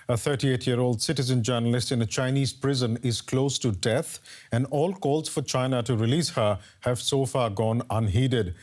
A 38-year-old citizen journalist in a Chinese prison is close to death, and all calls for China to release her have so far gone unheeded.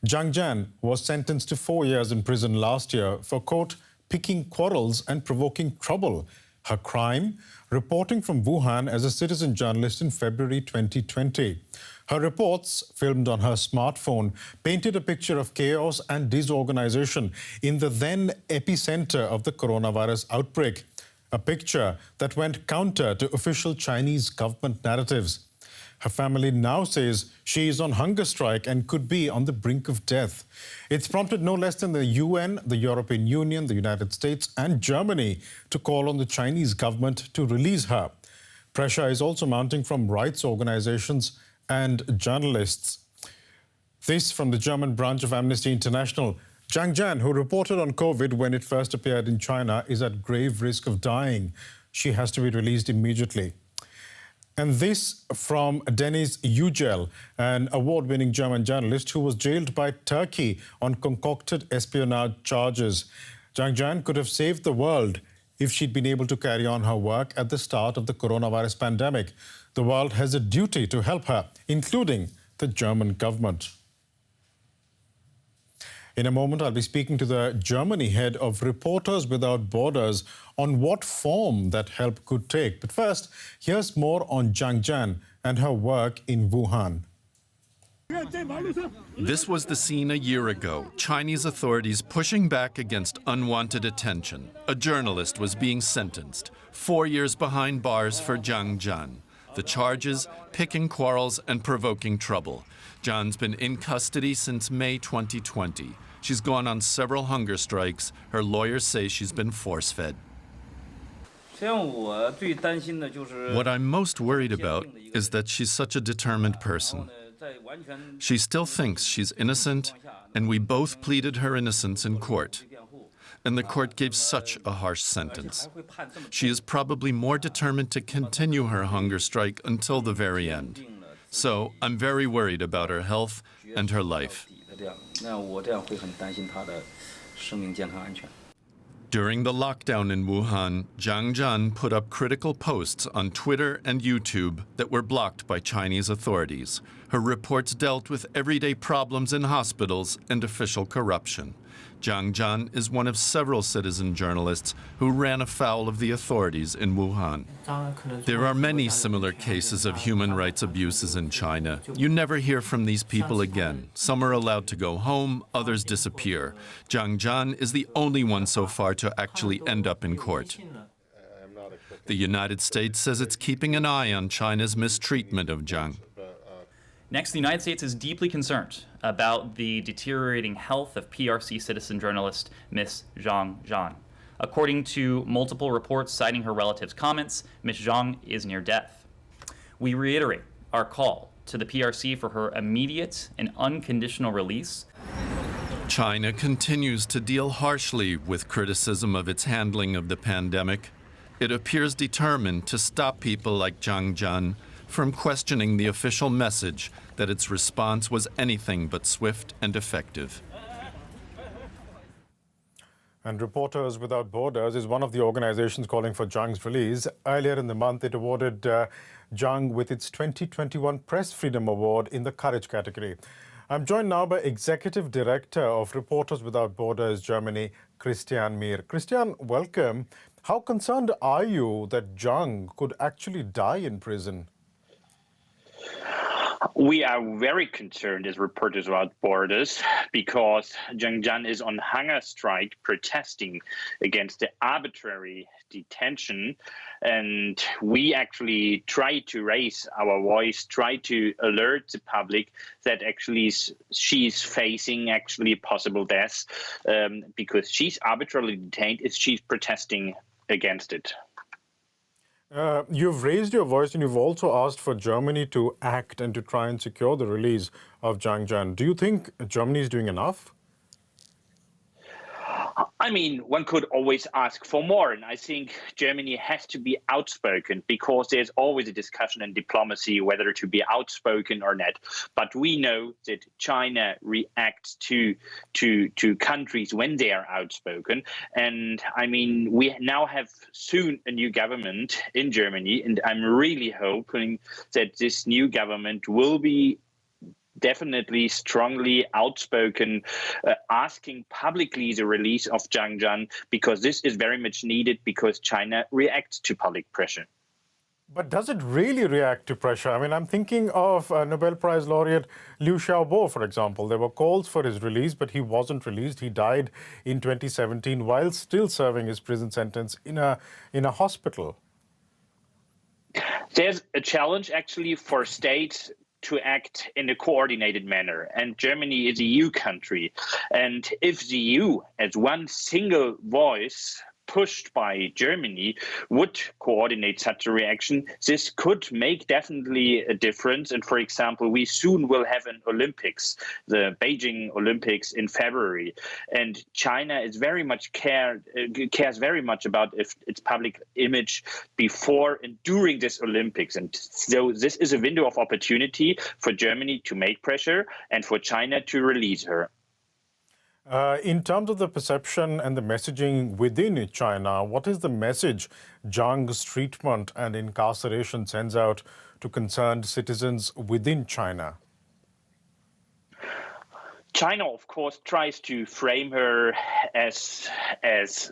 Zhang Zhan was sentenced to 4 years in prison last year for, quote, picking quarrels and provoking trouble. Her crime? Reporting from Wuhan as a citizen journalist in February 2020. Her reports, filmed on her smartphone, painted a picture of chaos and disorganization in the then epicenter of the coronavirus outbreak. A picture that went counter to official Chinese government narratives. Her family now says she is on hunger strike and could be on the brink of death. It's prompted no less than the UN, the European Union, the United States and Germany to call on the Chinese government to release her. Pressure is also mounting from rights organizations and journalists. This from the German branch of Amnesty International. Zhang Zhan, who reported on COVID when it first appeared in China, is at grave risk of dying. She has to be released immediately. And this from Deniz Yücel, an award-winning German journalist who was jailed by Turkey on concocted espionage charges. Zhang Zhan could have saved the world if she'd been able to carry on her work at the start of the coronavirus pandemic. The world has a duty to help her, including the German government. In a moment, I'll be speaking to the Germany head of Reporters Without Borders on what form that help could take. But first, here's more on Zhang Zhan and her work in Wuhan. This was the scene a year ago. Chinese authorities pushing back against unwanted attention. A journalist was being sentenced. 4 years behind bars for Zhang Zhan. The charges, picking quarrels and provoking trouble. Zhan's been in custody since May 2020. She's gone on several hunger strikes. Her lawyers say she's been force-fed. What I'm most worried about is that she's such a determined person. She still thinks she's innocent, and we both pleaded her innocence in court. And the court gave such a harsh sentence. She is probably more determined to continue her hunger strike until the very end. So I'm very worried about her health and her life. During the lockdown in Wuhan, Zhang Zhan put up critical posts on Twitter and YouTube that were blocked by Chinese authorities. Her reports dealt with everyday problems in hospitals and official corruption. Zhang Zhan is one of several citizen journalists who ran afoul of the authorities in Wuhan. There are many similar cases of human rights abuses in China. You never hear from these people again. Some are allowed to go home, others disappear. Zhang Zhan is the only one so far to actually end up in court. The United States says it's keeping an eye on China's mistreatment of Zhang. Next, the United States is deeply concerned about the deteriorating health of PRC citizen journalist Ms. Zhang Zhan. According to multiple reports citing her relatives' comments, Ms. Zhang is near death. We reiterate our call to the PRC for her immediate and unconditional release. China continues to deal harshly with criticism of its handling of the pandemic. It appears determined to stop people like Zhang Zhan from questioning the official message that its response was anything but swift and effective. And Reporters Without Borders is one of the organizations calling for Zhang's release. Earlier in the month, it awarded Zhang with its 2021 Press Freedom Award in the Courage category. I'm joined now by Executive Director of Reporters Without Borders Germany, Christian Mihr. Christian, welcome. How concerned are you that Zhang could actually die in prison? We are very concerned as Reporters Without Borders because Zhang Zhan is on hunger strike protesting against the arbitrary detention. And we actually try to raise our voice, try to alert the public that actually she's facing actually possible death because she's arbitrarily detained if she's protesting against it. You've raised your voice and you've also asked for Germany to act and to try and secure the release of Zhang Zhan. Do you think Germany is doing enough? I mean, one could always ask for more. And I think Germany has to be outspoken because there's always a discussion in diplomacy whether to be outspoken or not. But we know that China reacts to countries when they are outspoken. And I mean, we now have soon a new government in Germany. And I'm really hoping that this new government will be definitely strongly outspoken, asking publicly the release of Zhang Zhan, because this is very much needed because China reacts to public pressure. But does it really react to pressure? I mean, I'm thinking of Nobel Prize laureate Liu Xiaobo, for example. There were calls for his release, but he wasn't released. He died in 2017 while still serving his prison sentence in a hospital. There's a challenge actually for states to act in a coordinated manner. And Germany is a EU country. And if the EU, as one single voice, pushed by Germany, would coordinate such a reaction, this could make definitely a difference. And for example, we soon will have an Olympics, the Beijing Olympics in February. And China is very much cares very much about its public image before and during this Olympics. And so this is a window of opportunity for Germany to make pressure and for China to release her. In terms of the perception and the messaging within China, what is the message Zhang's treatment and incarceration sends out to concerned citizens within China? China, of course, tries to frame her as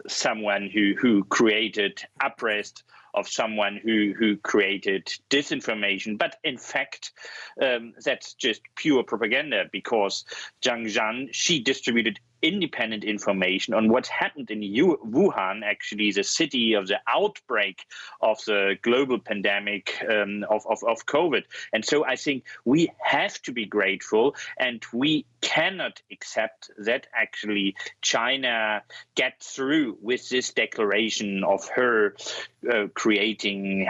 someone who created unrest, of someone who created disinformation. But in fact, that's just pure propaganda, because Zhang Zhan, she distributed independent information on what happened in Wuhan, actually the city of the outbreak of the global pandemic of COVID. And so I think we have to be grateful, and we cannot accept that actually China gets through with this declaration of her creating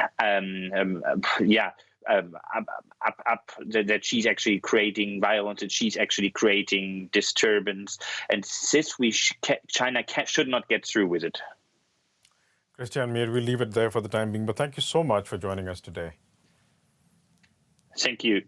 that she's actually creating violence, that she's actually creating disturbance, and this China should not get through with it. Christian Mihr, we'll leave it there for the time being, but thank you so much for joining us today. Thank you.